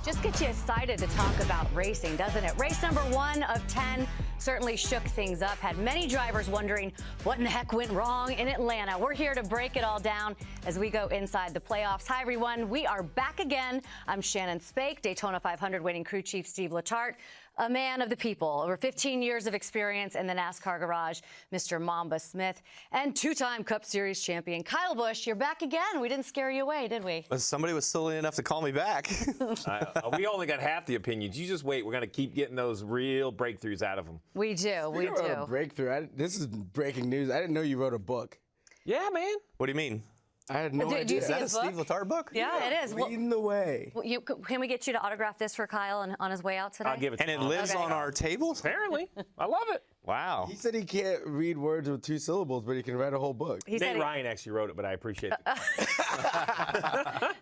Just gets you excited to talk about racing, doesn't it? Race number 1 of 10 certainly shook things up, had many drivers wondering what in the heck went wrong in Atlanta. We're here to break it all down as we go inside the playoffs. Hi, everyone. We are back again. I'm Shannon Spake, Daytona 500 winning crew chief Steve Letarte, a man of the people, over 15 years of experience in the NASCAR garage, Mr. Mamba Smith, and two-time Cup Series champion Kyle Busch. You're back again. We didn't scare you away, did we? Somebody was silly enough to call me back. We only got half the opinions. You just wait. We're going to keep getting those real breakthroughs out of them. We do. We do. A breakthrough. This is breaking news. I didn't know you wrote a book. Yeah, man. What do you mean? I had no idea. Do you Is see that a his Steve book? Letarte book? Yeah, it is. Leading the way. Can we get you to autograph this for Kyle on his way out today? I'll give it to And it Tom. lives on our table? Apparently. I love it. Wow. He said he can't read words with 2 syllables, but he can write a whole book. He said Nate Ryan actually wrote it, but I appreciate it.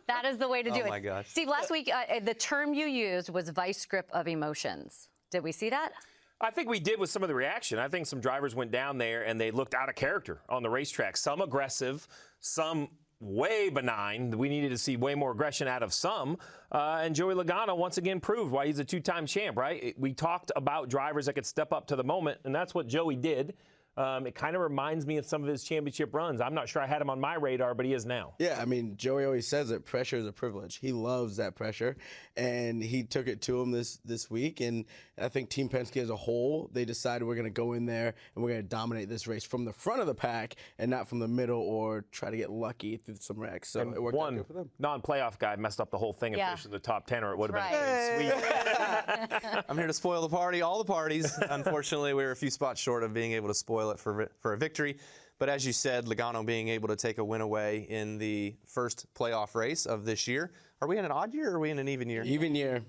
that is the way to do it. Oh, my gosh. Steve, last week, the term you used was vice grip of emotions. Did we see that? I think we did with some of the reaction. I think some drivers went down there and they looked out of character on the racetrack. Some aggressive, some way benign. We needed to see way more aggression out of some. And Joey Logano once again proved why he's a two-time champ, right? We talked about drivers that could step up to the moment, and that's what Joey did. It kind of reminds me of some of his championship runs. I'm not sure I had him on my radar, but he is now. Yeah, I mean, Joey always says that pressure is a privilege. He loves that pressure, and he took it to him this week. And I think Team Penske as a whole, they decided we're going to go in there and we're going to dominate this race from the front of the pack and not from the middle or try to get lucky through some wrecks. So it worked out good for them. Non-playoff guy messed up the whole thing and finished in the top 10, or it would have That's been a sweet. I'm here to spoil the party, all the parties. Unfortunately, we were a few spots short of being able to spoil it for a victory. But as you said, Logano being able to take a win away in the first playoff race of this year. Are we in an odd year or are we in an even year? Even year.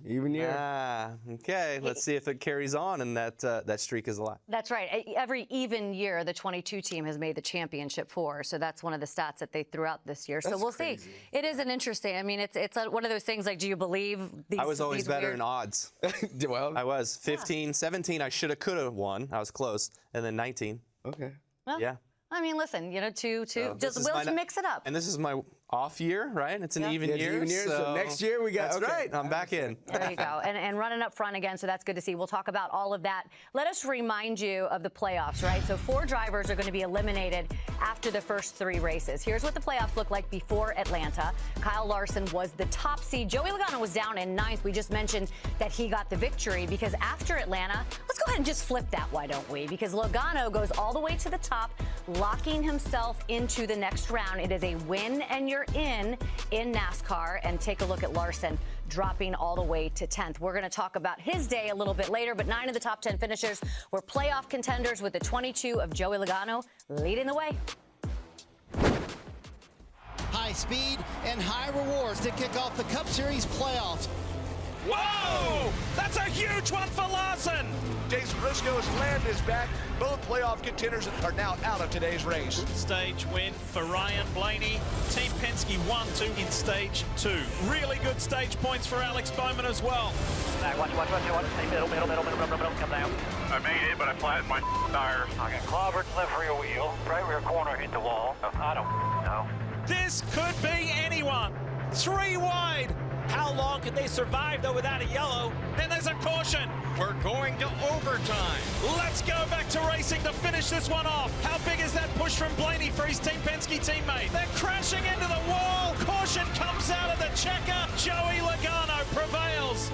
Ah, okay. Let's see if it carries on and that streak is alive. That's right. Every even year, the 22 team has made the championship 4. So that's one of the stats that they threw out this year. So we'll see. It is an interesting. I mean, it's one of those things like, do you believe these? I was always these better weird... in odds. Well, I was 15, 17. I should have, could have won. I was close, and then 19. okay. Well, Yeah. I mean, listen, two. So We'll mix it up. And this is my off year, right? It's an even It's year. even year, so next year we got. That's okay. right. I'm back in. There you go. And running up front again, so that's good to see. We'll talk about all of that. Let us remind you of the playoffs, right? So 4 drivers are going to be eliminated after the first 3 races. Here's what the playoffs look like before Atlanta. Kyle Larson was the top seed. Joey Logano was down in 9th. We just mentioned that he got the victory because after Atlanta, let's go ahead and just flip that, why don't we? Because Logano goes all the way to the top, locking himself into the next round. It is a win and you're in NASCAR. And take a look at Larson dropping all the way to 10th. We're going to talk about his day a little bit later, but 9 of the top 10 finishers were playoff contenders with the 22 of Joey Logano leading the way. High speed and high rewards to kick off the Cup Series playoffs. Whoa! That's a huge one for Larson! Jason Briscoe's land is back. Both playoff contenders are now out of today's race. Stage win for Ryan Blaney. Team Penske 1-2 in stage 2. Really good stage points for Alex Bowman as well. Watch. Middle. Come down. I made it, but I flattened my tire. I got clobbered left rear wheel. Right rear corner hit the wall. I don't know. This could be anyone. 3 wide. How long can they survive, though, without a yellow? Then there's a caution. We're going to overtime. Let's go back to racing to finish this one off. How big is that push from Blaney for his Team Penske teammate? They're crashing into the wall. Caution comes out of the checker. Joey Logano prevails.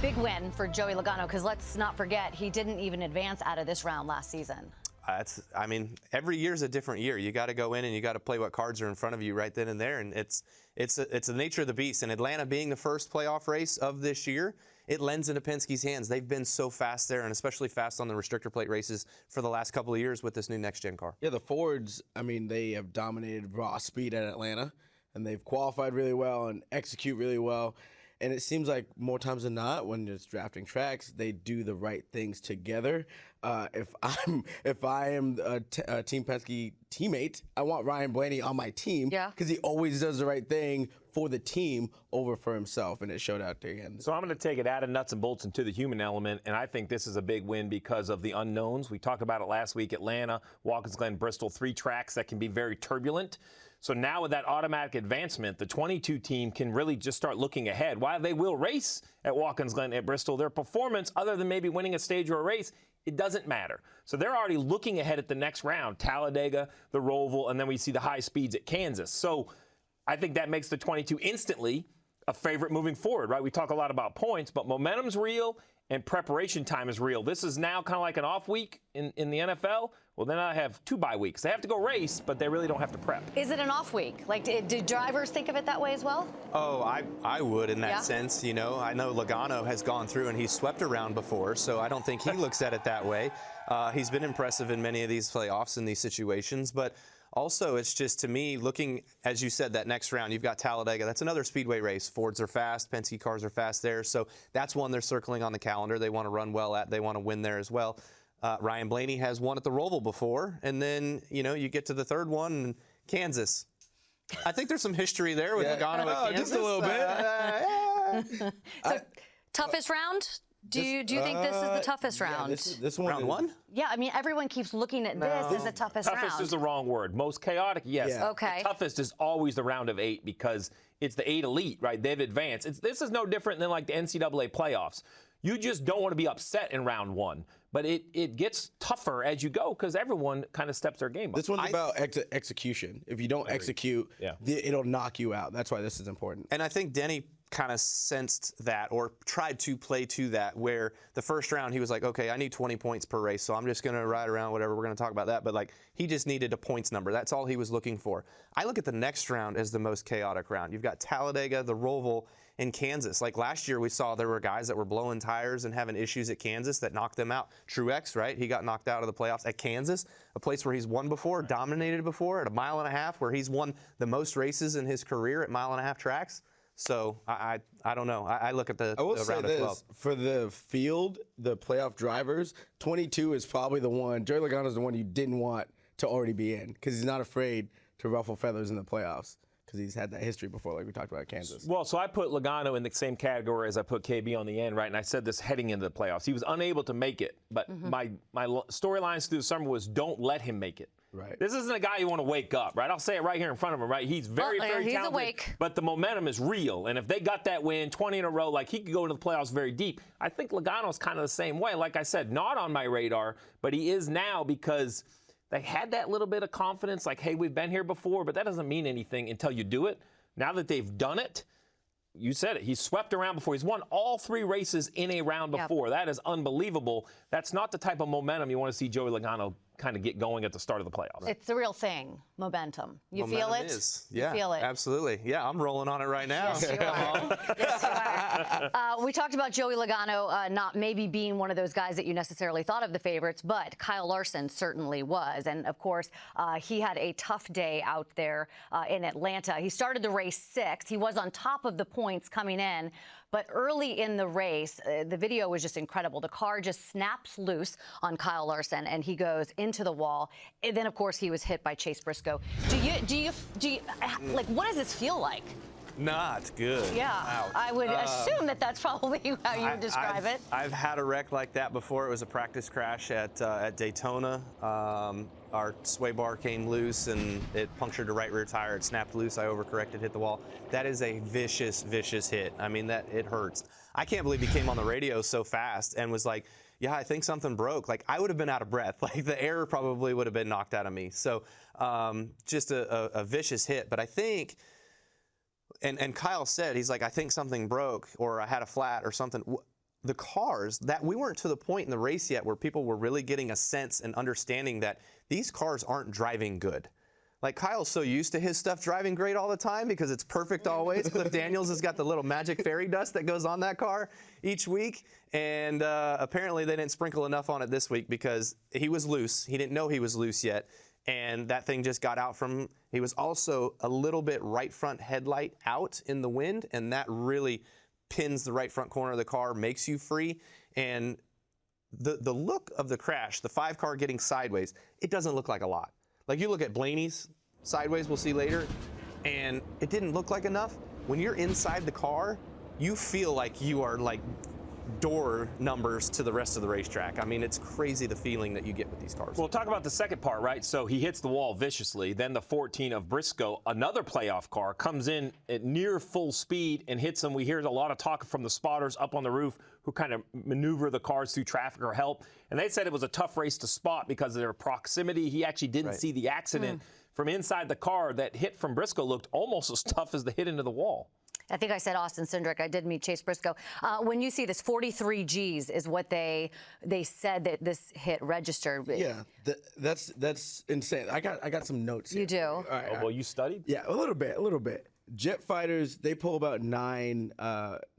Big win for Joey Logano, because let's not forget, he didn't even advance out of this round last season. I mean, every year's a different year. You got to go in and you got to play what cards are in front of you right then and there. And it's the nature of the beast. And Atlanta being the first playoff race of this year, it lends into Penske's hands. They've been so fast there, and especially fast on the restrictor plate races for the last couple of years with this new next-gen car. Yeah, the Fords, I mean, they have dominated raw speed at Atlanta, and they've qualified really well and execute really well. And it seems like more times than not, when it's drafting tracks, they do the right things together. If I am a Team Penske teammate, I want Ryan Blaney on my team because he always does the right thing for the team over for himself, and it showed out there again. So I'm going to take it out of nuts and bolts into the human element, and I think this is a big win because of the unknowns. We talked about it last week. Atlanta, Watkins Glen, Bristol, 3 tracks that can be very turbulent. So now with that automatic advancement, the 22 team can really just start looking ahead. While they will race at Watkins Glen at Bristol, their performance, other than maybe winning a stage or a race, it doesn't matter. So they're already looking ahead at the next round, Talladega, the Roval, and then we see the high speeds at Kansas. So I think that makes the 22 instantly a favorite moving forward, right? We talk a lot about points, but momentum's real and preparation time is real. This is now kind of like an off week in the NFL. Well, then I have 2 bye weeks. They have to go race, but they really don't have to prep. Is it an off week? Like, do drivers think of it that way as well? Oh, I would in that sense. You know, I know Logano has gone through and he's swept around before, so I don't think he looks at it that way. He's been impressive in many of these playoffs in these situations, but also it's just, to me, looking, as you said, that next round, you've got Talladega. That's another speedway race. Fords are fast. Penske cars are fast there. So that's one they're circling on the calendar. They want to run well at. They want to win there as well. Ryan Blaney has won at the Roval before. And then, you know, you get to the third one, Kansas. I think there's some history there with Logano at Kansas. Just a little bit. So, toughest round? Do you think this is the toughest round? This one Round one? Yeah, I mean, everyone keeps looking at this as the toughest round. Toughest is the wrong word. Most chaotic, yes. Yeah. Okay. The toughest is always the round of 8 because it's the 8 elite, right? They've advanced. This is no different than like the NCAA playoffs. You just don't want to be upset in round 1. But it gets tougher as you go because everyone kind of steps their game up. This one's about execution. If you don't execute, it'll knock you out. That's why this is important. And I think Denny kind of sensed that or tried to play to that, where the first round he was like, okay, I need 20 points per race, so I'm just going to ride around, whatever, we're going to talk about that. But like, he just needed a points number. That's all he was looking for. I look at the next round as the most chaotic round. You've got Talladega, the Roval, in Kansas. Like last year, we saw there were guys that were blowing tires and having issues at Kansas that knocked them out. Truex, right? He got knocked out of the playoffs at Kansas, a place where he's won before, dominated before, at a mile and a half, where he's won the most races in his career at mile-and-a-half tracks. So I don't know. I look at the round of 12. For the field, the playoff drivers, 22 is probably the one. Joey Logano is the one you didn't want to already be in because he's not afraid to ruffle feathers in the playoffs, because he's had that history before, like we talked about Kansas. Well, so I put Logano in the same category as I put KB on the end, right? And I said this heading into the playoffs. He was unable to make it, but my storylines through the summer was don't let him make it. Right. This isn't a guy you want to wake up, right? I'll say it right here in front of him, right? He's very talented. He's awake. But the momentum is real. And if they got that win, 20 in a row, like he could go into the playoffs very deep. I think Logano's kind of the same way. Like I said, not on my radar, but he is now because they had that little bit of confidence, like, hey, we've been here before, but that doesn't mean anything until you do it. Now that they've done it, you said it. He's swept around before. He's won all 3 races in a round before. That is unbelievable. That's not the type of momentum you want to see Joey Logano kind of get going at the start of the playoffs. It's the real thing, momentum. You Momentum feel it? is. You Yeah, feel it? absolutely. Yeah, I'm rolling on it right now. Yes, you are. Yes, you are. We talked about Joey Logano not maybe being one of those guys that you necessarily thought of the favorites, but Kyle Larson certainly was. And, of course, he had a tough day out there in Atlanta. He started the race 6th. He was on top of the points coming in. But early in the race, the video was just incredible. The car just snaps loose on Kyle Larson, and he goes into the wall. And then, of course, he was hit by Chase Briscoe. Do you like, what does this feel like? Not good. Yeah, Ouch. I would assume that that's probably how you would describe it. I've had a wreck like that before. It was a practice crash at Daytona. Our sway bar came loose and it punctured the right rear tire. It snapped loose. I overcorrected, hit the wall. That is a vicious, vicious hit. I mean, it hurts. I can't believe he came on the radio so fast and was like, yeah, I think something broke. Like, I would have been out of breath. Like, the air probably would have been knocked out of me. So just a vicious hit. But I think, and Kyle said, he's like, I think something broke or I had a flat or something. The cars, that we weren't to the point in the race yet where people were really getting a sense and understanding that these cars aren't driving good. Like, Kyle's so used to his stuff driving great all the time because it's perfect always. Cliff Daniels has got the little magic fairy dust that goes on that car each week. And apparently they didn't sprinkle enough on it this week because he was loose. He didn't know he was loose yet. And that thing just got out from, he was also a little bit right front headlight out in the wind. And that really pins the right front corner of the car, makes you free. And the look of the crash, the 5 car getting sideways, it doesn't look like a lot. Like, you look at Blaney's sideways, we'll see later, and it didn't look like enough. When you're inside the car, you feel like you are like door numbers to the rest of the racetrack. I mean, it's crazy the feeling that you get with these cars. Well, talk about the second part, right? So he hits the wall viciously. Then the 14 of Briscoe, another playoff car, comes in at near full speed and hits him. We hear a lot of talk from the spotters up on the roof who kind of maneuver the cars through traffic or help. And they said it was a tough race to spot because of their proximity. He actually didn't see the accident from inside the car. That hit from Briscoe looked almost as tough as the hit into the wall. I think I said Austin Cindric. I did meet Chase Briscoe. When you see this, 43 Gs is what they said that this hit registered. Yeah, that's insane. I got some notes here. You do? All right, Well, you studied? Yeah, a little bit. Jet fighters, they pull about nine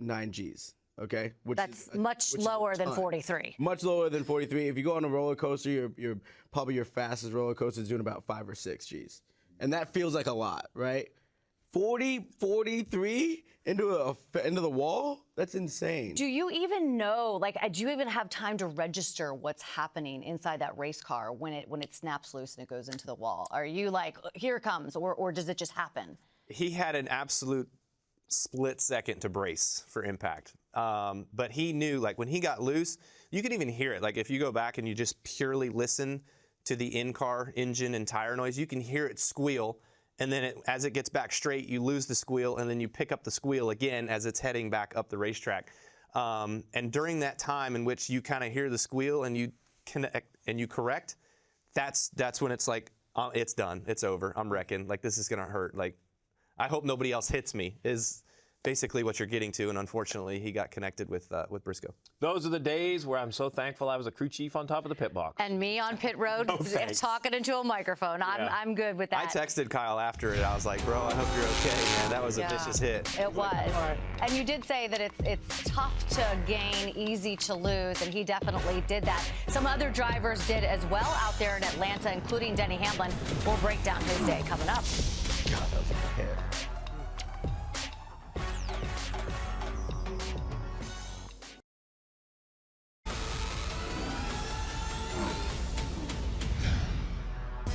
Gs. Okay, That's much lower than 43. Much lower than 43. If you go on a roller coaster, you're probably your fastest roller coaster is doing about 5 or 6 Gs, and that feels like a lot, right? 43 into the wall? That's insane. Do you even know, do you even have time to register what's happening inside that race car when it snaps loose and it goes into the wall? Are you like, here it comes, or does it just happen? He had an absolute split second to brace for impact. But he knew, when he got loose, you can even hear it. Like, if you go back and you just purely listen to the in-car engine and tire noise, you can hear it squeal. And then as it gets back straight, you lose the squeal, and then you pick up the squeal again as it's heading back up the racetrack. And during that time in which you kind of hear the squeal and you connect and you correct, that's when it's like, it's done, it's over, I'm wrecking. Like, this is gonna hurt. Like, I hope nobody else hits me is basically what you're getting to. And unfortunately, he got connected with Briscoe. Those are the days where I'm so thankful I was a crew chief on top of the pit box. And me on pit road talking into a microphone. I'm good with that. I texted Kyle after it. I was like, bro, I hope you're okay, man. That was a vicious hit. It was. And you did say that it's tough to gain, easy to lose, and he definitely did that. Some other drivers did as well out there in Atlanta, including Denny Hamlin. We'll break down his day coming up. God, that was a hit.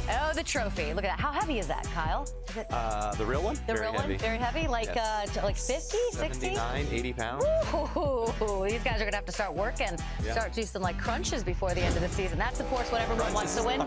Oh, the trophy. Look at that. How heavy is that, Kyle? Is it The real one? the real one? Very heavy? Like, like 50, 60? 79, 80 pounds. Ooh, these guys are going to have to start working, start do some crunches before the end of the season. That's, of course, what everyone wants to win.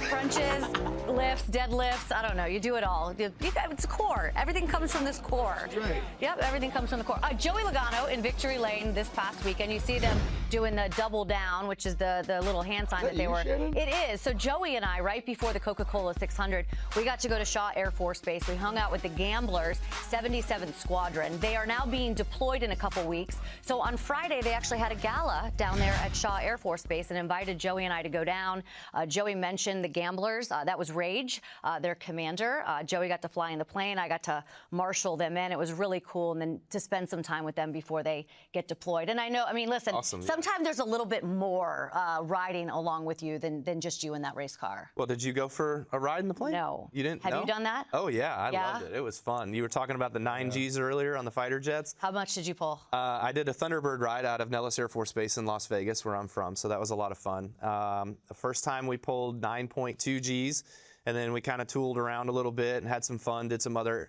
Crunches, lifts, deadlifts. I don't know. You do it all. It's core. Everything comes from this core. That's right. Yep, everything comes from the core. Joey Logano in Victory Lane this past weekend. You see them doing the double down, which is the little hand sign that they were. Shannon? It is. So Joey and I, right before the Coca-Cola 600, we got to go to Shaw Air Force Base. We hung out with the Gamblers, 77th Squadron. They are now being deployed in a couple weeks. So on Friday, they actually had a gala down there at Shaw Air Force Base and invited Joey and I to go down. Joey mentioned the Gamblers. That was Rage, their commander. Joey got to fly in the plane. I got to marshal them in. It was really cool, and then to spend some time with them before they get deployed. And I know, listen, sometimes there's a little bit more riding along with you than just you in that race car. Well, did you go for a ride in the plane? No. You didn't? Have No? you done that? Oh, yeah. I loved it. It was fun. You were talking about the 9Gs earlier on the fighter jets. How much did you pull? I did a Thunderbird ride out of Nellis Air Force Base in Las Vegas, where I'm from, so that was a lot of fun. The first time we pulled 9.2 Gs, and then we kind of tooled around a little bit and had some fun, did some other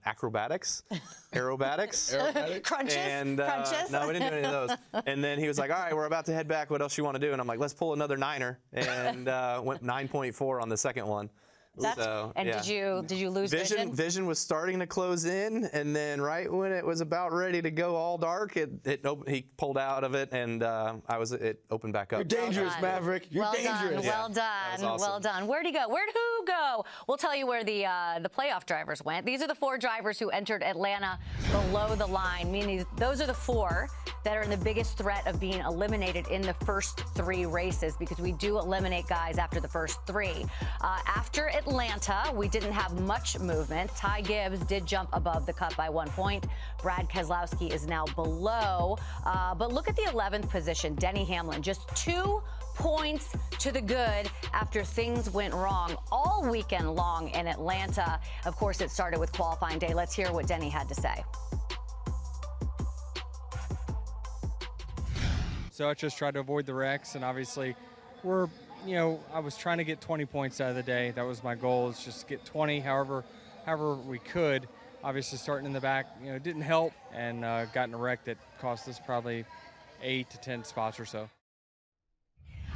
aerobatics. Crunches? And, Crunches? No, we didn't do any of those. And then he was like, all right, we're about to head back. What else you want to do? And I'm like, let's pull another niner. And went 9.4 on the second one. Did you lose vision? Vision was starting to close in, and then right when it was about ready to go all dark, he pulled out of it, and it opened back up. You're dangerous, Maverick. You're dangerous. Well done. Awesome. Well done. Where'd he go? Where'd who go? We'll tell you where the playoff drivers went. These are the 4 drivers who entered Atlanta below the line, meaning those are the 4 that are in the biggest threat of being eliminated in the first 3 races, because we do eliminate guys after the first 3. After Atlanta, we didn't have much movement. Ty Gibbs did jump above the cut by 1 point. Brad Keselowski is now below. But look at the 11th position, Denny Hamlin, just 2 points to the good after things went wrong all weekend long in Atlanta. Of course, it started with qualifying day. Let's hear what Denny had to say. So I just tried to avoid the wrecks, and obviously I was trying to get 20 points out of the day. That was my goal, is just get 20 however we could. Obviously starting in the back, didn't help, and got in a wreck that cost us probably 8 to 10 spots or so.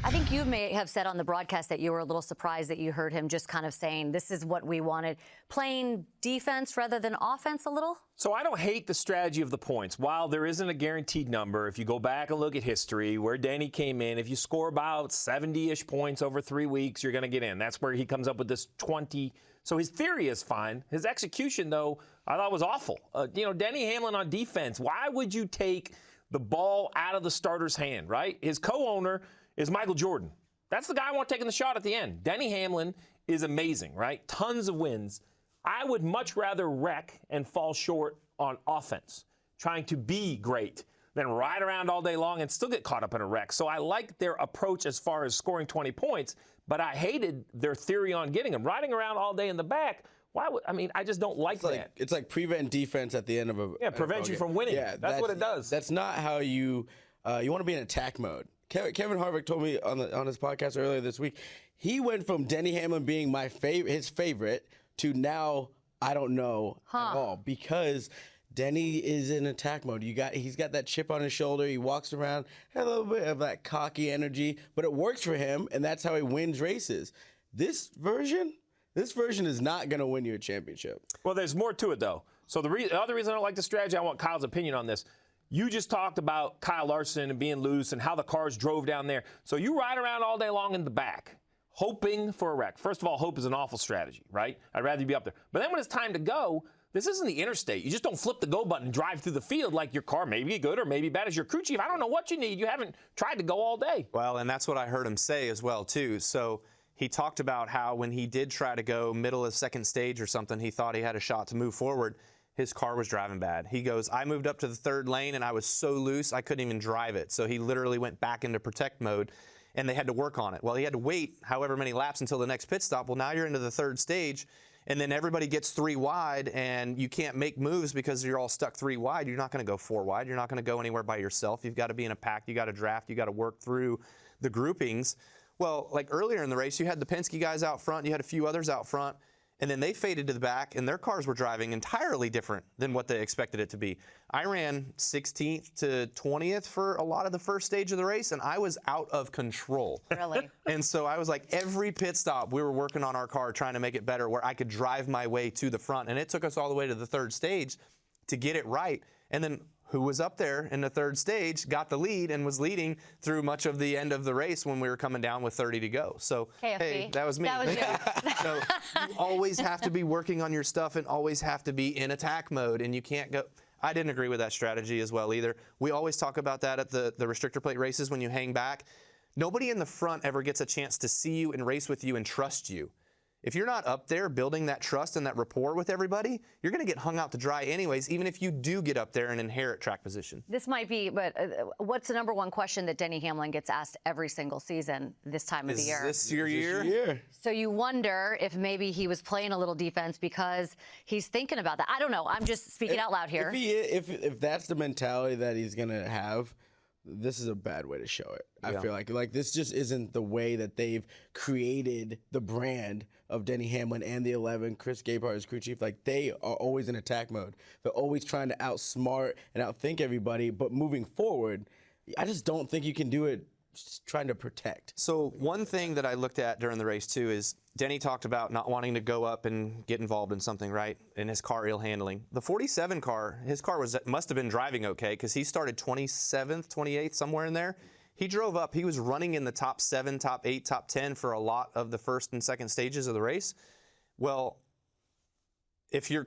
I think you may have said on the broadcast that you were a little surprised that you heard him just kind of saying, this is what we wanted, playing defense rather than offense a little? So I don't hate the strategy of the points. While there isn't a guaranteed number, if you go back and look at history, where Denny came in, if you score about 70-ish points over 3 weeks, you're going to get in. That's where he comes up with this 20. So his theory is fine. His execution, though, I thought was awful. Denny Hamlin on defense, why would you take the ball out of the starter's hand, right? His co-owner is Michael Jordan. That's the guy I want taking the shot at the end. Denny Hamlin is amazing, right? Tons of wins. I would much rather wreck and fall short on offense, trying to be great, than ride around all day long and still get caught up in a wreck. So I like their approach as far as scoring 20 points, but I hated their theory on getting them. Riding around all day in the back, I just don't like that. It's like prevent defense at the end of a prevent you from winning. Yeah, that's what it does. That's not how you want to be in attack mode. Kevin Harvick told me on his podcast earlier this week, he went from Denny Hamlin being his favorite to now I don't know at all, because Denny is in attack mode. He's got that chip on his shoulder. He walks around, has a little bit of that cocky energy, but it works for him, and that's how he wins races. This version is not going to win you a championship. Well, there's more to it, though. So the other reason I don't like the strategy, I want Kyle's opinion on this. You just talked about Kyle Larson and being loose and how the cars drove down there. So you ride around all day long in the back, hoping for a wreck. First of all, hope is an awful strategy, right? I'd rather you be up there. But then when it's time to go, this isn't the interstate. You just don't flip the go button and drive through the field like your car may be good or maybe bad as your crew chief. I don't know what you need. You haven't tried to go all day. Well, and that's what I heard him say as well, too. So he talked about how when he did try to go middle of second stage or something, he thought he had a shot to move forward. His car was driving bad. He goes, I moved up to the third lane and I was so loose I couldn't even drive it. So he literally went back into protect mode and they had to work on it. Well, he had to wait however many laps until the next pit stop. Well, now you're into the third stage and then everybody gets 3 wide and you can't make moves because you're all stuck 3 wide. You're not going to go 4 wide. You're not going to go anywhere by yourself. You've got to be in a pack. You got to draft. You got to work through the groupings. Well, like earlier in the race, you had the Penske guys out front. You had a few others out front. And then they faded to the back, and their cars were driving entirely different than what they expected it to be. I ran 16th to 20th for a lot of the first stage of the race, and I was out of control. Really? And so I was like, every pit stop, we were working on our car, trying to make it better, where I could drive my way to the front. And it took us all the way to the third stage to get it right. And then who was up there in the third stage got the lead and was leading through much of the end of the race when we were coming down with 30 to go. So, hey, that was me. That was you. So you always have to be working on your stuff and always have to be in attack mode, and you can't go. I didn't agree with that strategy as well either. We always talk about that at the restrictor plate races when you hang back. Nobody in the front ever gets a chance to see you and race with you and trust you. If you're not up there building that trust and that rapport with everybody, you're going to get hung out to dry anyways, even if you do get up there and inherit track position. This might be, but what's the number one question that Denny Hamlin gets asked every single season this time of the year? Is this your year? So you wonder if maybe he was playing a little defense because he's thinking about that. I don't know. I'm just speaking out loud here. If that's the mentality that he's going to have, this is a bad way to show it. I feel like this just isn't the way that they've created the brand of Denny Hamlin and the 11, Chris Gabehart as crew chief. Like, they are always in attack mode. They're always trying to outsmart and outthink everybody. But moving forward, I just don't think you can do it just trying to protect. So one thing that I looked at during the race too is Denny talked about not wanting to go up and get involved in something, right? In his car ill handling. The 47 car, his car must have been driving okay because he started 27th, 28th, somewhere in there. He drove up. He was running in the top 7, top 8, top 10 for a lot of the first and second stages of the race. Well, if you're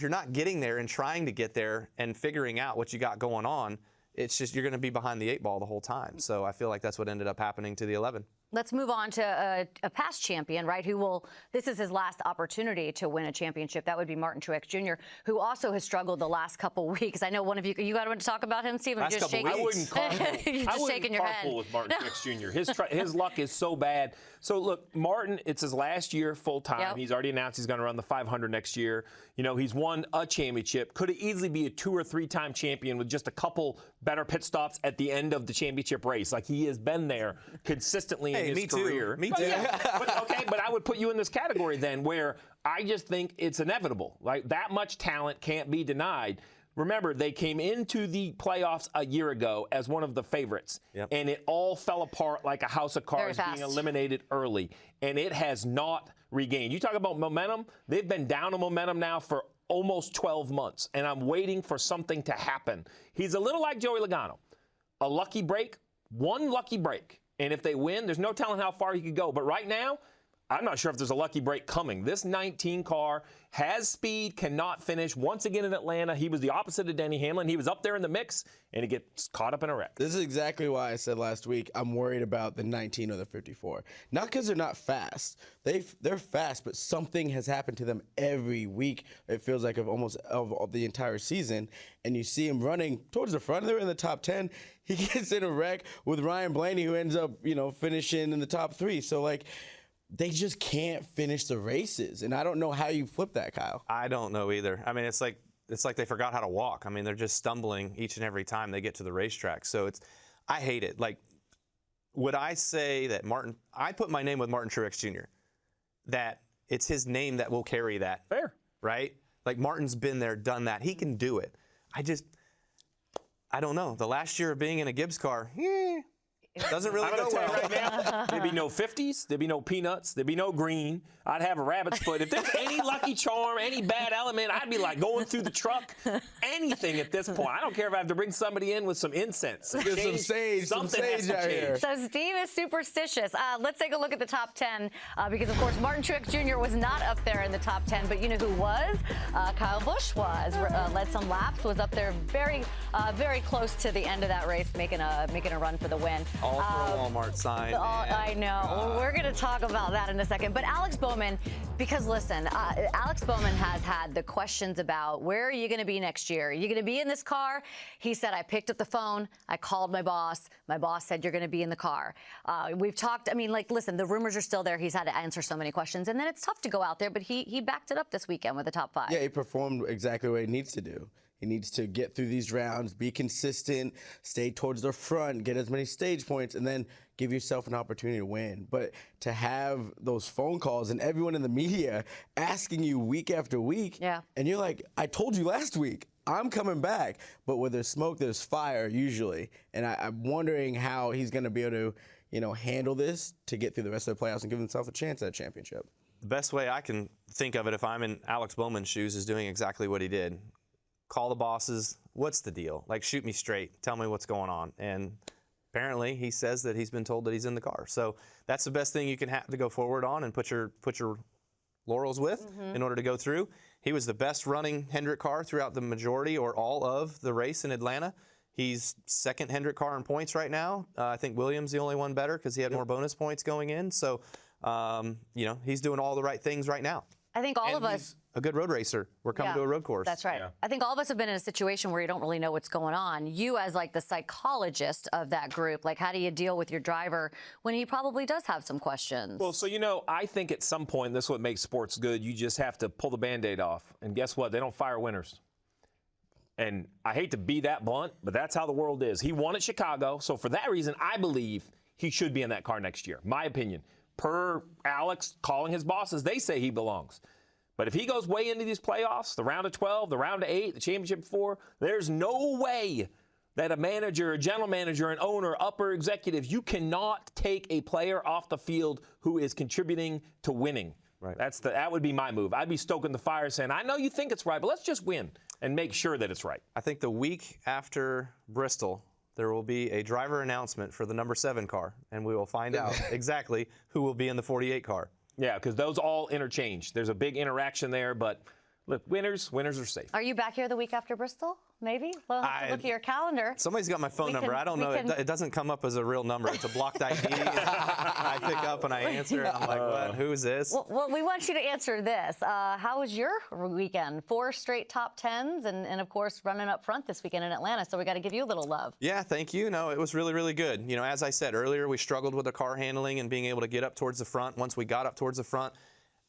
not getting there and trying to get there and figuring out what you got going on, it's just you're going to be behind the 8 ball the whole time. So I feel like that's what ended up happening to the 11. Let's move on to a past champion, right, this is his last opportunity to win a championship. That would be Martin Truex Jr., who also has struggled the last couple weeks. I know one of you got to talk about him, Stephen. I wouldn't carpool with Martin Truex Jr. His luck is so bad. So, look, Martin, it's his last year full-time. Yep. He's already announced he's going to run the 500 next year. You know, he's won a championship. Could easily be a 2- or 3-time champion with just a couple better pit stops at the end of the championship race. Like, he has been there consistently in his career. Me too. But I would put you in this category then where I just think it's inevitable. Like, that much talent can't be denied. Remember, they came into the playoffs a year ago as one of the favorites, and it all fell apart like a house of cards, being eliminated early, and it has not regained. You talk about momentum. They've been down on momentum now for almost 12 months, and I'm waiting for something to happen. He's a little like Joey Logano. A lucky break, one lucky break, and if they win, there's no telling how far he could go. But right now, I'm not sure if there's a lucky break coming. This 19 car has speed, cannot finish. Once again in Atlanta, he was the opposite of Denny Hamlin. He was up there in the mix, and he gets caught up in a wreck. This is exactly why I said last week I'm worried about the 19 or the 54. Not because they're not fast. They're fast, but something has happened to them every week. It feels like of the entire season. And you see him running towards the front. They're in the top 10. He gets in a wreck with Ryan Blaney, who ends up, finishing in the top 3. So, they just can't finish the races, and I don't know how you flip that, Kyle. I don't know either. I mean, it's like they forgot how to walk. I mean, they're just stumbling each and every time they get to the racetrack. So I hate it. Would I say that I put my name with Martin Truex Jr., that it's his name that will carry that. Fair. Right? Martin's been there, done that. He can do it. I don't know. The last year of being in a Gibbs car, doesn't really go well. Right now, there'd be no 50s, there'd be no peanuts, there'd be no green. I'd have a rabbit's foot. If there's any lucky charm, any bad element, I'd be going through the truck. Anything at this point. I don't care if I have to bring somebody in with some incense. Get some sage, something has to change. So Steve is superstitious. Let's take a look at the top 10 because, of course, Martin Truex Jr. was not up there in the top 10, but you know who was? Kyle Busch was. Led some laps, was up there very close to the end of that race, making a run for the win. All for a Walmart sign. I know. Well, we're going to talk about that in a second. But Alex Bowman, because listen, Alex Bowman has had the questions about where are you going to be next year? Are you going to be in this car? He said, I picked up the phone. I called my boss. My boss said, you're going to be in the car. We've talked. I mean, listen, the rumors are still there. He's had to answer so many questions. And then it's tough to go out there. But he backed it up this weekend with the top 5. Yeah, he performed exactly what he needs to do. He needs to get through these rounds, be consistent, stay towards the front, get as many stage points, and then give yourself an opportunity to win. But to have those phone calls and everyone in the media asking you week after week, and you're like, I told you last week, I'm coming back. But where there's smoke, there's fire usually. And I'm wondering how he's going to be able to, handle this to get through the rest of the playoffs and give himself a chance at a championship. The best way I can think of it if I'm in Alex Bowman's shoes is doing exactly what he did. Call the bosses. What's the deal? Shoot me straight. Tell me what's going on. And apparently he says that he's been told that he's in the car. So that's the best thing you can have to go forward on and put your laurels with in order to go through. He was the best running Hendrick car throughout the majority or all of the race in Atlanta. He's second Hendrick car in points right now. I think Williams the only one better because he had more bonus points going in. So, he's doing all the right things right now. I think all of us. A good road racer. We're coming to a road course. That's right. Yeah. I think all of us have been in a situation where you don't really know what's going on. You as the psychologist of that group, how do you deal with your driver when he probably does have some questions? Well, so, I think at some point, this is what makes sports good. You just have to pull the Band-Aid off. And guess what? They don't fire winners. And I hate to be that blunt, but that's how the world is. He won at Chicago. So for that reason, I believe he should be in that car next year. My opinion. Per Alex calling his bosses, they say he belongs. But if he goes way into these playoffs, the round of 12, the round of 8, the championship 4, there's no way that a manager, a general manager, an owner, upper executive, you cannot take a player off the field who is contributing to winning. Right. That would be my move. I'd be stoking the fire saying, I know you think it's right, but let's just win and make sure that it's right. I think the week after Bristol, there will be a driver announcement for the number 7 car, and we will find out exactly who will be in the 48 car. Yeah, because those all interchange. There's a big interaction there, but look, winners are safe. Are you back here the week after Bristol? Maybe? We'll have to look at your calendar. Somebody's got my phone number. I don't know. It doesn't come up as a real number. It's a blocked ID. I pick up and I answer, and I'm like, what? Who is this? Well, we want you to answer this. How was your weekend? 4 straight top 10s and, of course, running up front this weekend in Atlanta, so we got to give you a little love. Yeah, thank you. No, it was really, really good. As I said earlier, we struggled with the car handling and being able to get up towards the front. Once we got up towards the front,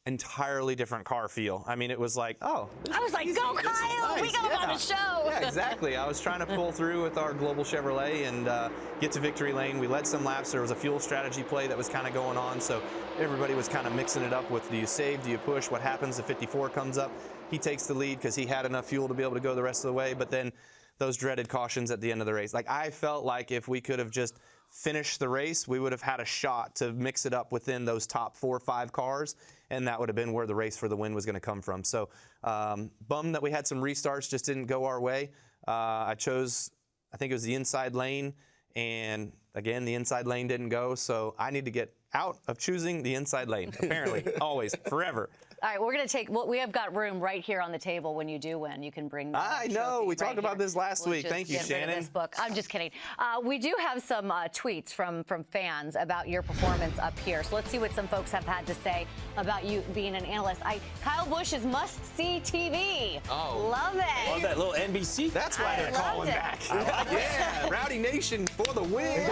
entirely different car feel. I mean, it was like, oh. I was like, go Kyle, nice. We got him on the show. Yeah, exactly. I was trying to pull through with our Global Chevrolet and get to victory lane. We led some laps. There was a fuel strategy play that was kind of going on, so everybody was kind of mixing it up with, do you save, do you push, what happens if 54 comes up? he takes the lead because he had enough fuel to be able to go the rest of the way. But then those dreaded cautions at the end of the race. Like, I felt like if we could have just finished the race, we would have had a shot to mix it up within those top 4 or 5 cars, and that would have been where the race for the win was going to come from. So bummed that we had some restarts, just didn't go our way. I chose, I think it was the inside lane, and again, the inside lane didn't go, so I need to get out of choosing the inside lane, apparently, always, forever. All right, we're going to take, well, we have got room right here on the table when you do win. You can bring the I know, we talked about this last week. Thank you, Shannon. This book. I'm just kidding. We do have some tweets from fans about your performance up here. So let's see what some folks have had to say about you being an analyst. Kyle Busch is must-see TV. Oh. Love it. Love that little NBC. That's why they're calling back. Yeah, Rowdy Nation for the win.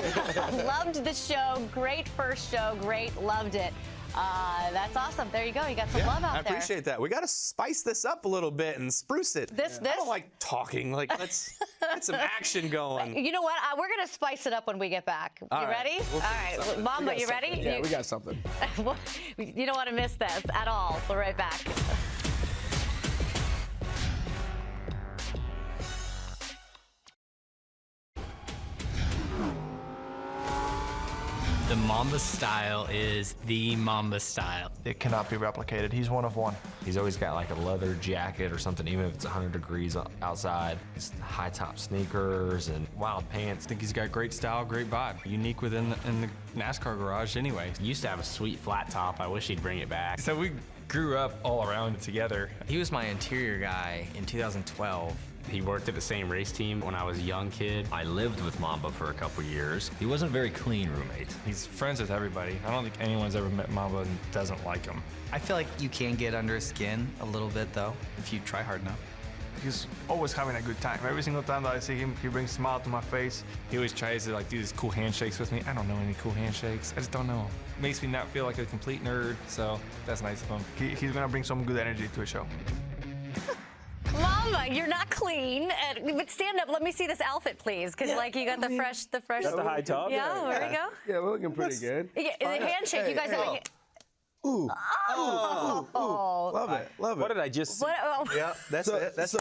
Loved the show. Great first show. Great. Loved it. That's awesome. There you go. You got some love out there. I appreciate that. We got to spice this up a little bit and spruce it. I don't like talking. Like, let's get some action going. You know what? We're going to spice it up when we get back. You ready? All right. Mamba, you ready? Yeah, we got something. You don't want to miss this at all. We'll be right back. The Mamba style is the Mamba style. It cannot be replicated. He's one of one. He's always got like a leather jacket or something, even if it's 100 degrees outside. He's high top sneakers and wild pants. I think he's got great style, great vibe. Unique within the NASCAR garage anyway. He used to have a sweet flat top. I wish he'd bring it back. So we grew up all around together. He was my interior guy in 2012. He worked at the same race team when I was a young kid. I lived with Mamba for a couple years. He wasn't a very clean roommate. He's friends with everybody. I don't think anyone's ever met Mamba and doesn't like him. I feel like you can get under his skin a little bit, though, if you try hard enough. He's always having a good time. Every single time that I see him, he brings a smile to my face. He always tries to do these cool handshakes with me. I don't know any cool handshakes. I just don't know them. Makes me not feel like a complete nerd, so that's nice of him. He's gonna bring some good energy to a show. Mama, you're not clean, but stand up. Let me see this outfit, please, because you got the fresh. Got the high top. Yeah, there we go. Yeah, we're looking pretty good. Yeah, the handshake, you guys have. Ooh. Love it. What did I just see? Yeah, that's it. That's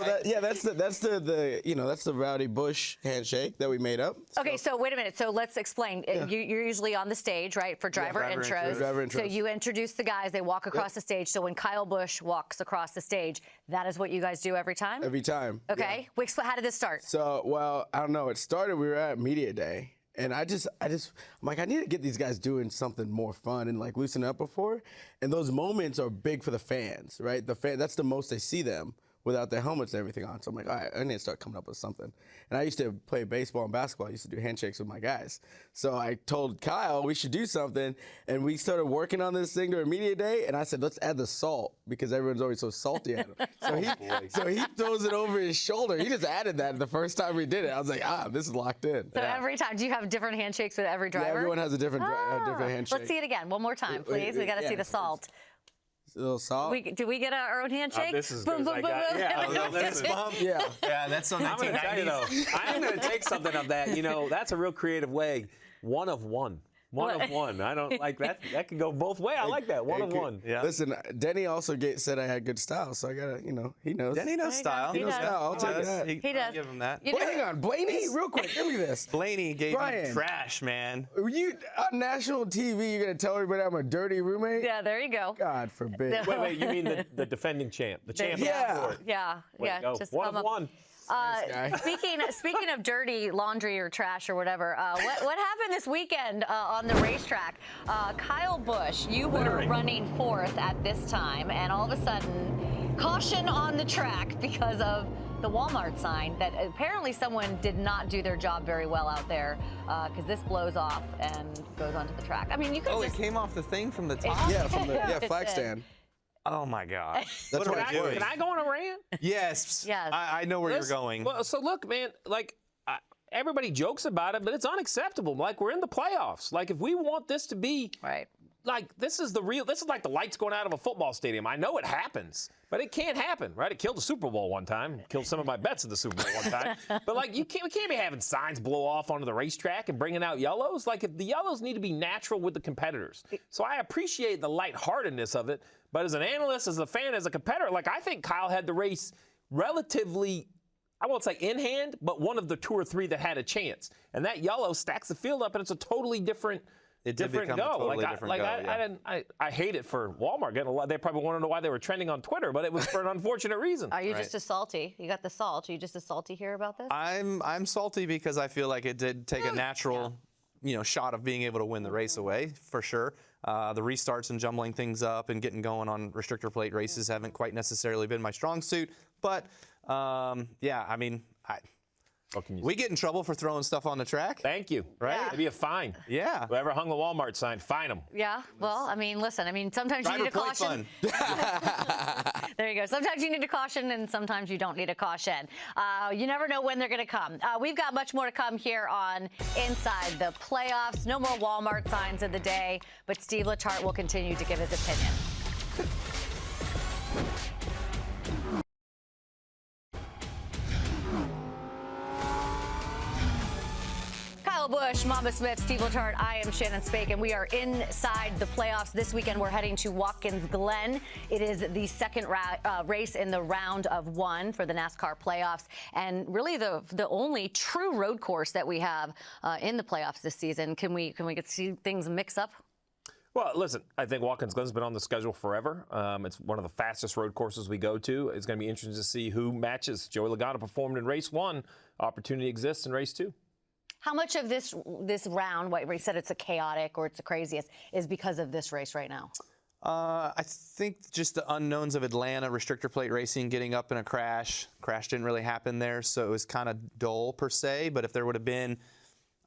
the Rowdy Busch handshake that we made up. Okay, so wait a minute. So let's explain. You're usually on the stage, right, for driver intros. Driver intros. So you introduce the guys. They walk across the stage. So when Kyle Busch walks across the stage, that is what you guys do every time? Every time. Okay. Yeah. How did this start? So, well, I don't know. It started, we were at Media Day. And I'm like, I need to get these guys doing something more fun and loosen up before. And those moments are big for the fans, right? That's the most they see them without their helmets and everything on. So I'm like, all right, I need to start coming up with something. And I used to play baseball and basketball. I used to do handshakes with my guys. So I told Kyle we should do something. And we started working on this thing during Media Day. And I said, let's add the salt because everyone's always so salty at him. So he throws it over his shoulder. He just added that the first time we did it. I was like, this is locked in. So every time, do you have different handshakes with every driver? Yeah, everyone has a different handshake. Let's see it again. One more time, please. We got to see the salt. A little salt. Do we get our own handshake? This is boom, boom, boom, boom. Yeah, that's on the I'm going to tell you, though, I am going to take something of that. That's a real creative way. One of one. One of one. I don't like that. That could go both ways. I like that. One of one. Yeah. Listen, Denny also said I had good style, so I gotta, he knows. Denny knows style. He knows style. I'll take that. He does. I'll give him that. Hang on, Blaney, real quick. Give me this. Blaney gave me trash, man. You on national TV? You're gonna tell everybody I'm a dirty roommate? Yeah, there you go. God forbid. Wait, you mean the defending champ, the champ? Yeah. Just one of one. Speaking of dirty laundry or trash or whatever, what happened this weekend on the racetrack? Kyle Busch, you were running fourth at this time, and all of a sudden, caution on the track because of the Walmart sign that apparently someone did not do their job very well out there because this blows off and goes onto the track. I mean, you could it came off the thing from the top? Yeah, from the flag stand. Oh my God! That's what I Can I go on a rant? Yes. I know where you're going. Well, so look, man. Everybody jokes about it, but it's unacceptable. We're in the playoffs. If we want this to be right. This is like the lights going out of a football stadium. I know it happens, but it can't happen, right? It killed the Super Bowl one time. Killed some of my bets in the Super Bowl one time. But we can't be having signs blow off onto the racetrack and bringing out yellows. If the yellows need to be natural with the competitors. So I appreciate the lightheartedness of it, But as an analyst, as a fan, as a competitor, like I think Kyle had the race relatively, I won't say in hand, but one of the 2 or 3 that had a chance. And that yellow stacks the field up, and it's a totally different It did become go. a totally different go. I hate it for Walmart getting a lot. They probably want to know why they were trending on Twitter, but it was for an unfortunate reason. Are you just as salty? You got the salt. Are you just as salty here about this? I'm salty because I feel like it did take a natural, shot of being able to win the race away for sure. The restarts and jumbling things up and getting going on restrictor plate races haven't quite necessarily been my strong suit. But yeah, I mean, we get in trouble for throwing stuff on the track. Thank you. Right? Yeah. It'd be a fine. Yeah. Whoever hung the Walmart sign, fine them. Yeah. Well, I mean, listen. I mean, sometimes you need a caution. There you go. Sometimes you need a caution, and sometimes you don't need a caution. You never know when they're going to come. We've got much more to come here on Inside the Playoffs. No more Walmart signs of the day, but Steve Letarte will continue to give his opinion. Kyle Busch, Mamba Smith, Steve Letarte, I am Shannon Spake, and we are inside the playoffs. This weekend, we're heading to Watkins Glen. It is the second race in the round of 1 for the NASCAR playoffs, and really the only true road course that we have in the playoffs this season. Can we get to see things mix up? Well, listen, I think Watkins Glen's been on the schedule forever. It's one of the fastest road courses we go to. It's going to be interesting to see who matches. Joey Logano performed in race 1. Opportunity exists in race 2. How much of this round, what you said it's a chaotic or it's the craziest, is because of this race right now? I think just the unknowns of Atlanta, restrictor plate racing, getting up in a crash. Crash didn't really happen there, so it was kind of dull per se. But if there would have been,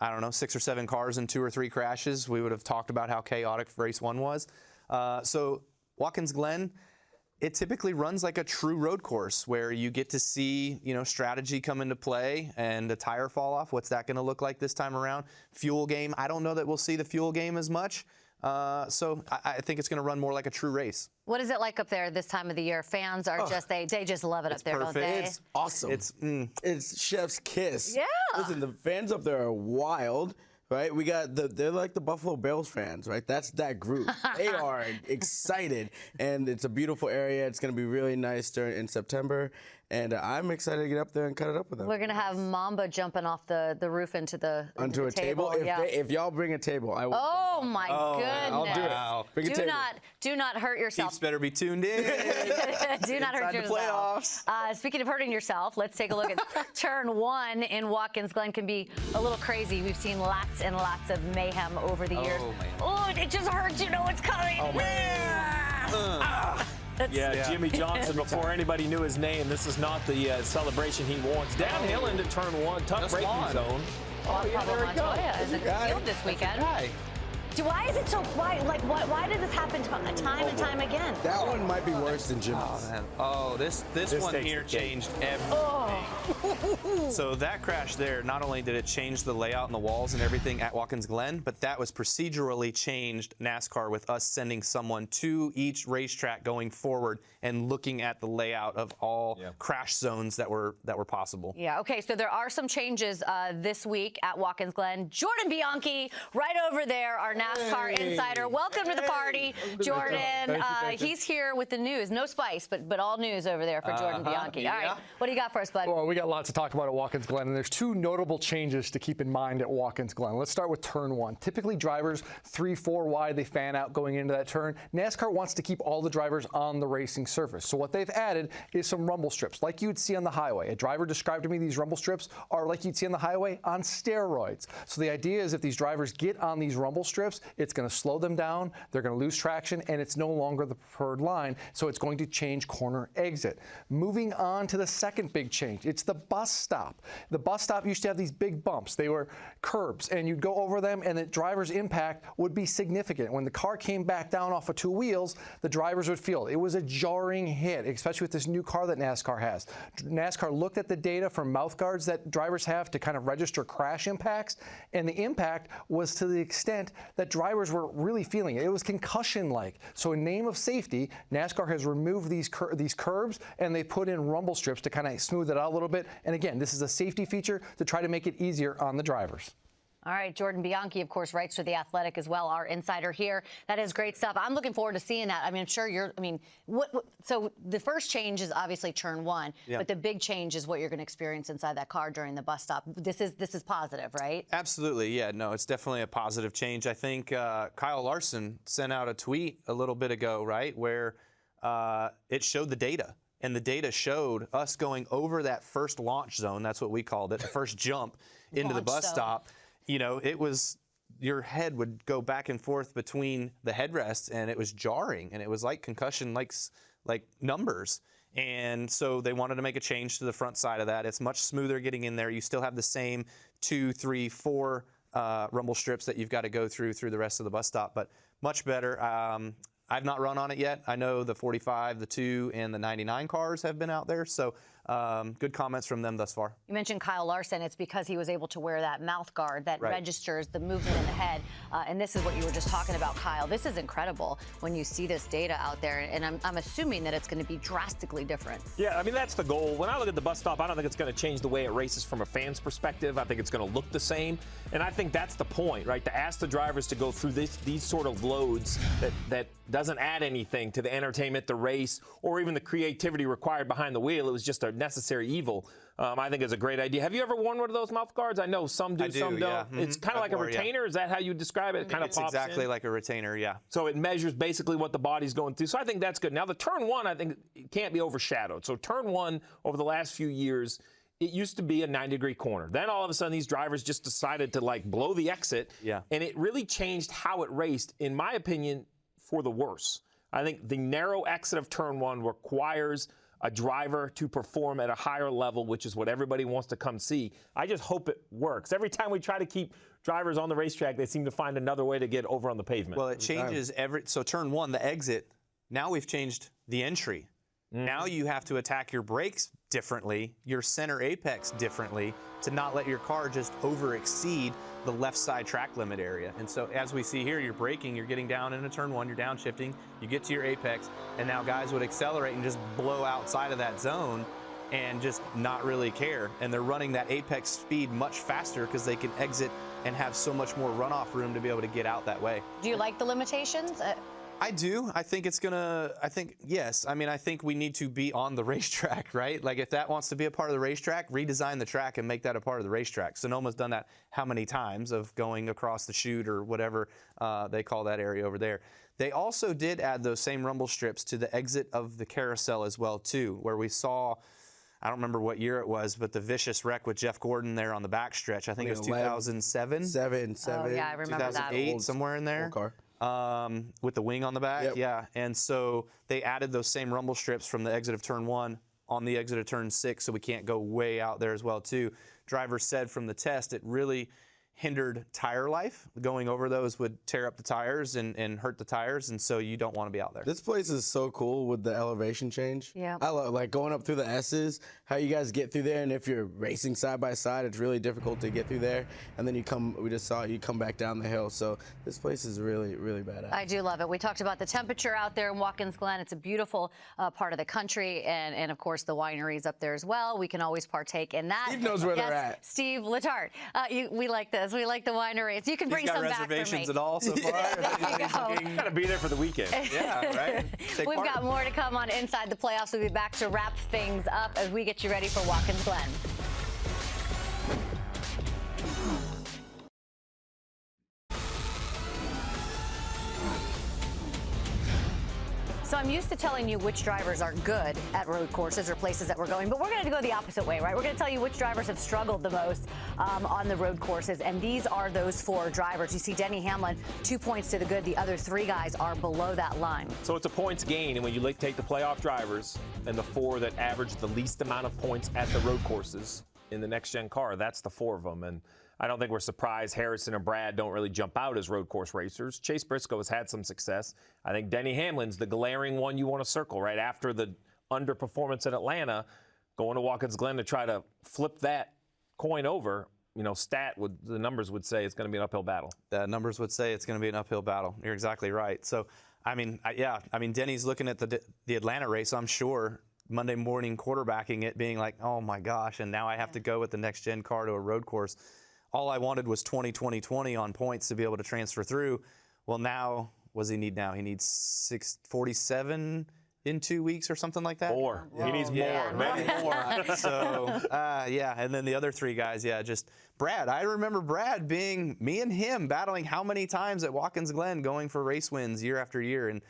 I don't know, 6 or 7 cars and 2 or 3 crashes, we would have talked about how chaotic race 1 was. So Watkins Glen, it typically runs like a true road course where you get to see, strategy come into play and a tire fall off. What's that going to look like this time around? Fuel game, I don't know that we'll see the fuel game as much. So I think it's going to run more like a true race. What is it like up there this time of the year? Fans are they just love it up there, perfect. Don't they? It's awesome. It's chef's kiss. Yeah. Listen, the fans up there are wild. Right, we got they're like the Buffalo Bills fans, right? That's that group. They are excited, and it's a beautiful area. It's going to be really nice in September, and I'm excited to get up there and cut it up with them. We're going to have Mamba jumping off the roof into onto a table. If y'all bring a table, I will. Oh my goodness! I'll do it. Wow. Bring a table. Do not hurt yourself. Chiefs better be tuned in. Do not hurt yourself. Speaking of hurting yourself, let's take a look at turn 1 in Watkins Glen. Can be a little crazy. We've seen lots and lots of mayhem over the years. Man. Oh, it just hurts. You know it's coming. Oh, man. Yeah, Jimmy Johnson, before anybody knew his name, this is not the celebration he wants. Downhill into turn 1, tough braking zone. Pablo Montoya is in the field this weekend. Why is it so? Why does this happen time and time again? That one might be worse than Jimmy's. This one here changed everything. So that crash there, not only did it change the layout and the walls and everything at Watkins Glen, but that was procedurally changed NASCAR with us sending someone to each racetrack going forward and looking at the layout of all crash zones that were possible. Yeah. Okay. So there are some changes this week at Watkins Glen. Jordan Bianchi, right over there, our NASCAR insider. Welcome to the party, Jordan. Thank you. He's here with the news. No spice, but all news over there for Jordan Bianchi. All right, what do you got for us, bud? Well, we got lots to talk about at Watkins Glen, and there's 2 notable changes to keep in mind at Watkins Glen. Let's start with turn 1. Typically, drivers 3-4 wide, they fan out going into that turn. NASCAR wants to keep all the drivers on the racing surface. So what they've added is some rumble strips, like you'd see on the highway. A driver described to me these rumble strips are like you'd see on the highway on steroids. So the idea is if these drivers get on these rumble strips, it's going to slow them down, they're going to lose traction, and it's no longer the preferred line, so it's going to change corner exit. Moving on to the second big change, it's the bus stop. The bus stop used to have these big bumps. They were curbs, and you'd go over them, and the driver's impact would be significant. When the car came back down off of 2 wheels, the drivers would feel it. It was a jarring hit, especially with this new car that NASCAR has. NASCAR looked at the data from mouth guards that drivers have to kind of register crash impacts, and the impact was to the extent that drivers were really feeling it. It was concussion-like. So in name of safety, NASCAR has removed these curbs, and they put in rumble strips to kind of smooth it out a little bit. And again, this is a safety feature to try to make it easier on the drivers. All right, Jordan Bianchi, of course, writes for The Athletic as well, our insider here. That is great stuff. I'm looking forward to seeing that. I mean, I'm sure you're, so the first change is obviously turn one, but the big change is what you're going to experience inside that car during the bus stop. This is positive, right? Absolutely, yeah. No, it's definitely a positive change. I think Kyle Larson sent out a tweet a little bit ago, right, where it showed the data. And the data showed us going over that first launch zone, that's what we called it, the first jump into the bus stop. You know, it was, your head would go back and forth between the headrests, and it was jarring, and it was like concussion, like numbers. And so they wanted to make a change to the front side of that. It's much smoother getting in there. You still have the same 2, 3, 4 rumble strips that you've got to go through the rest of the bus stop, but much better. I've not run on it yet. I know the 45, the 2, and the 99 cars have been out there, so good comments from them thus far. You mentioned Kyle Larson. It's because he was able to wear that mouth guard that registers the movement in the head, and this is what you were just talking about, Kyle. This is incredible when you see this data out there, and I'm assuming that it's going to be drastically different. Yeah, I mean, that's the goal. When I look at the bus stop, I don't think it's going to change the way it races from a fan's perspective. I think it's going to look the same, and I think that's the point, right? To ask the drivers to go through these sort of loads that doesn't add anything to the entertainment, the race, or even the creativity required behind the wheel. It was just a necessary evil. I think it's a great idea. Have you ever worn one of those mouth guards? I know some do, some don't. Yeah. It's kind of like a retainer. Is that how you describe it? It kind of pops exactly in? like a retainer, yeah. So it measures basically what the body's going through. So I think that's good. Now, the turn one, I think, can't be overshadowed. So turn one, over the last few years, it used to be a 90-degree corner. Then all of a sudden, these drivers just decided to blow the exit. Yeah. And it really changed how it raced, in my opinion, for the worse. I think the narrow exit of turn one requires a driver to perform at a higher level, which is what everybody wants to come see. I just hope it works. Every time we try to keep drivers on the racetrack, they seem to find another way to get over on the pavement. Well, it changes so turn one, the exit, now we've changed the entry. Now you have to attack your brakes differently, your center apex differently, to not let your car just over exceed the left side track limit area. And so as we see here, you're braking, you're getting down into turn one, you're downshifting, you get to your apex, and now guys would accelerate and just blow outside of that zone and just not really care. And they're running that apex speed much faster because they can exit and have so much more runoff room to be able to get out that way. Do you like the limitations? I do. I think it's yes. I mean, I think we need to be on the racetrack, right? Like, if that wants to be a part of the racetrack, redesign the track and make that a part of the racetrack. Sonoma's done that how many times, of going across the chute or whatever they call that area over there. They also did add those same rumble strips to the exit of the carousel as well, too, where we saw, I don't remember what year it was, but the vicious wreck with Jeff Gordon there on the backstretch. I think it was 2007? Oh, yeah, I remember 2008, that. somewhere in there. Old car. With the wing on the back, yeah. And so they added those same rumble strips from the exit of turn one on the exit of turn 6, so we can't go way out there as well, too. Drivers said from the test it really hindered tire life. Going over those would tear up the tires and hurt the tires, and so you don't want to be out there. This place is so cool with the elevation change. Yeah. I love going up through the S's, how you guys get through there, and if you're racing side by side, it's really difficult to get through there. And then we just saw you come back down the hill. So this place is really, really badass. I do love it. We talked about the temperature out there in Watkins Glen. It's a beautiful part of the country, and of course the wineries up there as well. We can always partake in that. Steve knows where they're at. Steve Letarte. We like this. We like the wineries. You can bring some back for me. Reservations at all so far? You got to be there for the weekend. Yeah, right? We've got more to come on Inside the Playoffs. We'll be back to wrap things up as we get you ready for Watkins Glen. So I'm used to telling you which drivers are good at road courses or places that we're going, but we're going to go the opposite way, right? We're going to tell you which drivers have struggled the most on the road courses, and these are those 4 drivers. You see Denny Hamlin, 2 points to the good. The other 3 guys are below that line. So it's a points gain, and when you take the playoff drivers and the 4 that average the least amount of points at the road courses in the next-gen car, that's the 4 of them. And I don't think we're surprised Harrison and Brad don't really jump out as road course racers. Chase Briscoe has had some success. I think Denny Hamlin's the glaring one you want to circle right after the underperformance in Atlanta, going to Watkins Glen to try to flip that coin over. You know, the numbers would say it's going to be an uphill battle. The numbers would say it's going to be an uphill battle. You're exactly right. So, I mean, Denny's looking at the Atlanta race, I'm sure, Monday morning quarterbacking it, being like, oh my gosh, and now I have to go with the next gen car to a road course. all I wanted was 20 on points to be able to transfer through. Well, now, what does he need now? He needs 47 in 2 weeks or something like that? More. He needs more. Many more. So, yeah. And then the other three guys, just Brad. I remember Brad being, me and him battling how many times at Watkins Glen going for race wins year after year, and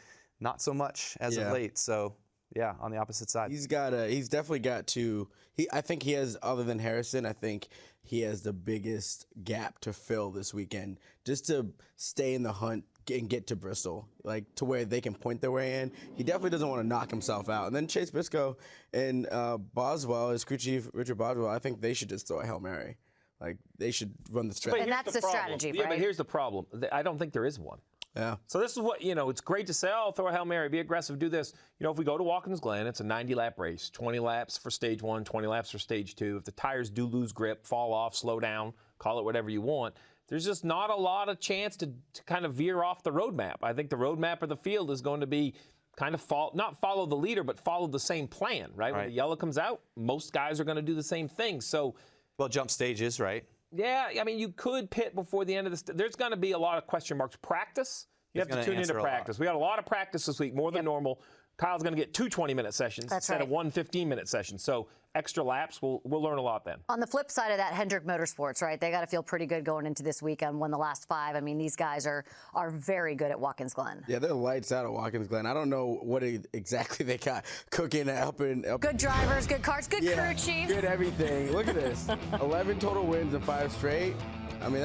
not so much as of late. So, yeah, on the opposite side. He's definitely got to, I think he has, other than Harrison, I think he has the biggest gap to fill this weekend just to stay in the hunt and get to Bristol, like to where they can point their way in. He definitely doesn't want to knock himself out. And then Chase Briscoe and Boswell, his crew chief, Richard Boswell, I think they should just throw a Hail Mary. Like, they should run the strategy. And that's the strategy, right? Yeah, but here's the problem. I don't think there is one. Yeah. So this is what, it's great to say, throw a Hail Mary, be aggressive, do this. If we go to Watkins Glen, it's a 90-lap race, 20 laps for stage 1, 20 laps for stage 2. If the tires do lose grip, fall off, slow down, call it whatever you want, there's just not a lot of chance to kind of veer off the roadmap. I think the roadmap of the field is going to be kind of not follow the leader, but follow the same plan, right? When the yellow comes out, most guys are going to do the same thing. So, well, jump stages, right? Yeah, I mean, you could pit before the end of the there's going to be a lot of question marks. Practice, you have to tune into practice. We got a lot of practice this week, more than normal. Kyle's going to get 2 20-minute sessions instead of 1 15-minute session. So extra laps, we'll learn a lot then. On the flip side of that, Hendrick Motorsports, right? They got to feel pretty good going into this weekend. Won the last 5. I mean, these guys are very good at Watkins Glen. Yeah, they're lights out at Watkins Glen. I don't know what exactly they got cooking up. Good drivers, good cars, good crew chief. Good everything. Look at this. 11 total wins and 5 straight. I mean,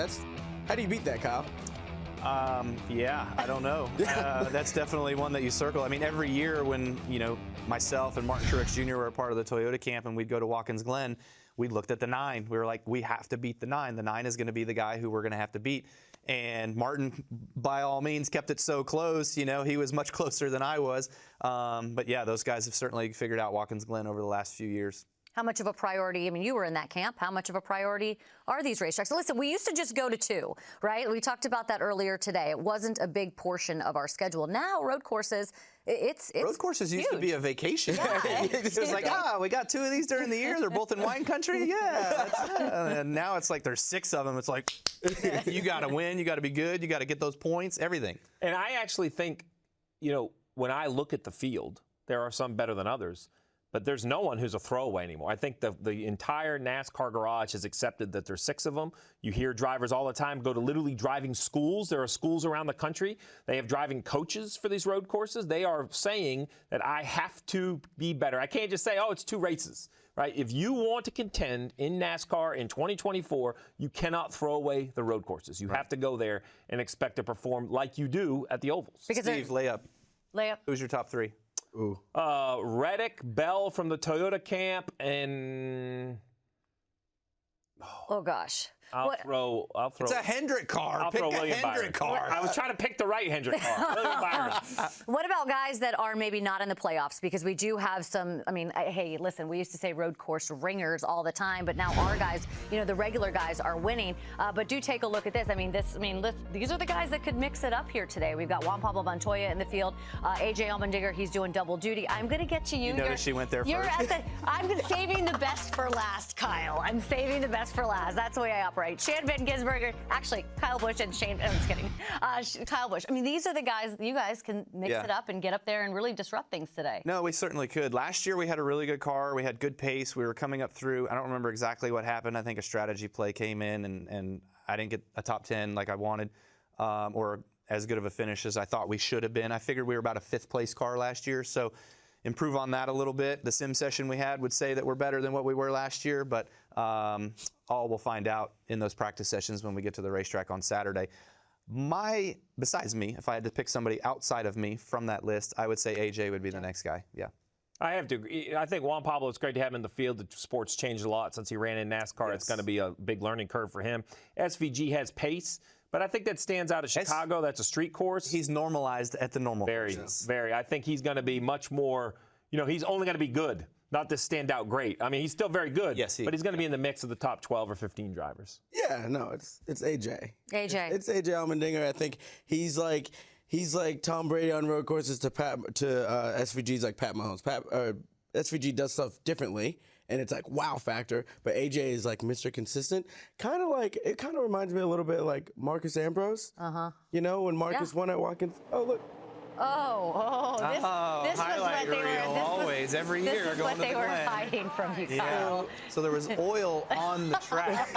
how do you beat that, Kyle? Yeah, I don't know. That's definitely one that you circle. I mean, every year when, myself and Martin Truex Jr. were a part of the Toyota camp and we'd go to Watkins Glen, we looked at the 9. We were like, we have to beat the 9. The 9 is going to be the guy who we're going to have to beat. And Martin, by all means, kept it so close. He was much closer than I was. But yeah, those guys have certainly figured out Watkins Glen over the last few years. How much of a priority, I mean, you were in that camp, how much of a priority are these racetracks? So listen, we used to just go to 2, right? We talked about that earlier today. It wasn't a big portion of our schedule. Now, road courses, it's road courses used to be a vacation. Yeah. It was like, we got 2 of these during the year. They're both in wine country. Yeah. And now it's like there's 6 of them. It's like, you got to win. You got to be good. You got to get those points, everything. And I actually think, when I look at the field, there are some better than others. But there's no one who's a throwaway anymore. I think the entire NASCAR garage has accepted that there's 6 of them. You hear drivers all the time go to literally driving schools. There are schools around the country. They have driving coaches for these road courses. They are saying that I have to be better. I can't just say, it's 2 races, right? If you want to contend in NASCAR in 2024, you cannot throw away the road courses. You have to go there and expect to perform like you do at the ovals. Because Steve, layup. Who's your top 3? Ooh. Reddick, Bell from the Toyota camp, and oh gosh. I'll throw. It's a Hendrick car. I'll throw William Hendrick car. I was trying to pick the right Hendrick car. William Byron. What about guys that are maybe not in the playoffs? Because we do have some. I mean, hey, listen, we used to say road course ringers all the time, but now our guys, the regular guys, are winning. But do take a look at this. These are the guys that could mix it up here today. We've got Juan Pablo Montoya in the field. AJ Allmendinger, he's doing double duty. I'm going to get to you. You noticed she went there first. I'm saving the best for last, Kyle. I'm saving the best for last. That's the way I operate. Shane Van Gisberger, actually, Kyle Busch and Shane, I'm just kidding. Kyle Busch. I mean, these are the guys, you guys can mix it up and get up there and really disrupt things today. No, we certainly could. Last year we had a really good car. We had good pace. We were coming up through, I don't remember exactly what happened. I think a strategy play came in and I didn't get a top 10 like I wanted or as good of a finish as I thought we should have been. I figured we were about a 5th place car last year, so improve on that a little bit. The sim session we had would say that we're better than what we were last year, but all we'll find out in those practice sessions when we get to the racetrack on Saturday. Besides me, if I had to pick somebody outside of me from that list, I would say AJ would be the next guy. Yeah. I have to agree. I think Juan Pablo, it's great to have him in the field. The sport's changed a lot since he ran in NASCAR. It's going to be a big learning curve for him. SVG has pace, but I think that stands out of Chicago. That's a street course. He's normalized at the normal courses. Very. I think he's going to be much more, he's only going to be good. Not to stand out great. I mean, he's still very good, but he's going to be in the mix of the top 12 or 15 drivers. Yeah, no, it's AJ. AJ. It's AJ Allmendinger. I think he's like Tom Brady on road courses to SVG's like Pat Mahomes. SVG does stuff differently, and it's like wow factor. But AJ is like Mr. Consistent. It kind of reminds me a little bit like Marcus Ambrose. You know, when Marcus won at Watkins. Oh, look. This was highlight what they reel, were. always, every year This is going what to they the were Glen. hiding from you, Yeah. Kyle. So there was oil on the track.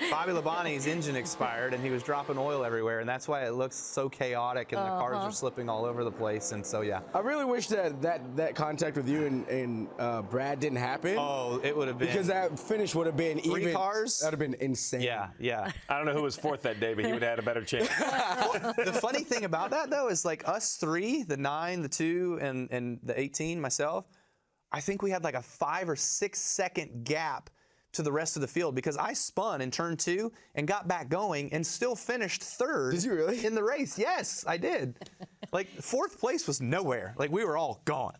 Bobby Labonte's engine expired, and he was dropping oil everywhere, and that's why it looks so chaotic, and the cars are slipping all over the place. And so, yeah. I really wish that contact with you and Brad didn't happen. Oh, it would have been. Because that finish would have been Three cars? That would have been insane. Yeah. I don't know who was fourth that day, but he would have had a better chance. The funny thing about that, though, is like us three, the 9, the 2, and the 18, myself, I think we had like a 5 or 6 second gap to the rest of the field because I spun in turn 2 and got back going and still finished third. Did you really? In the race. Yes, I did. Like, fourth place was nowhere. Like, we were all gone.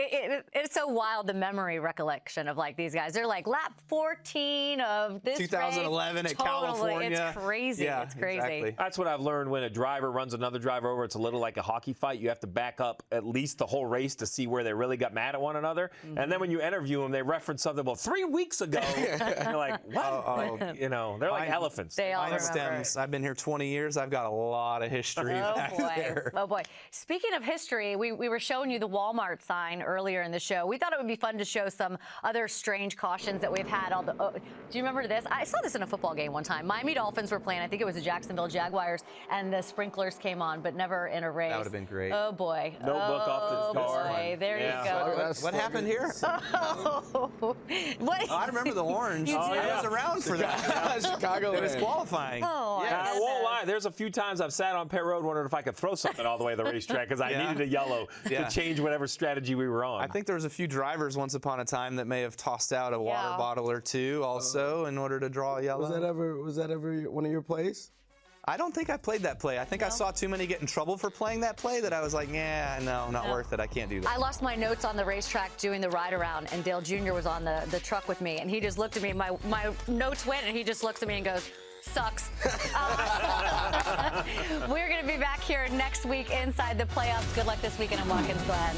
It's so wild, the memory recollection of like these guys. They're like lap 14 of this 2011 race. at Totally. California. It's crazy. Yeah, it's crazy. exactly. That's what I've learned when a driver runs another driver over. It's a little like a hockey fight. You have to back up at least the whole race to see where they really got mad at one another. And then when you interview them, they reference something, well, 3 weeks ago. And you're like, what? You know, they're like elephants. They all Mine remember. stems. I've been here 20 years. I've got a lot of history back there. Oh, boy. Speaking of history, we were showing you the Walmart sign earlier in the show. We thought it would be fun to show some other strange cautions that we've had. Do you remember this? I saw this in a football game one time. Miami Dolphins were playing. I think it was the Jacksonville Jaguars, and the sprinklers came on, but never in a race. That would have been great. Oh, boy. Notebook off the car. Boy. There you go. What happened here? What? I remember the orange. You do? I was around for that. Chicago. It was qualifying. Oh, Yeah, I won't lie. There's a few times I've sat on pit road wondering if I could throw something all the way to the racetrack because I needed a yellow to change whatever strategy we were on. I think there was a few drivers once upon a time that may have tossed out a water bottle or two also in order to draw a yellow. Was that ever one of your plays? I don't think I played that play. I think I saw too many get in trouble for playing that play that I was like, yeah, no, not worth it. I can't do that. I lost my notes on the racetrack doing the ride around, and Dale Jr. was on the truck with me, and he just looked at me. My notes went, and he just looks at me and goes, sucks. We're going to be back here next week inside the playoffs. Good luck this weekend in Watkins Glen.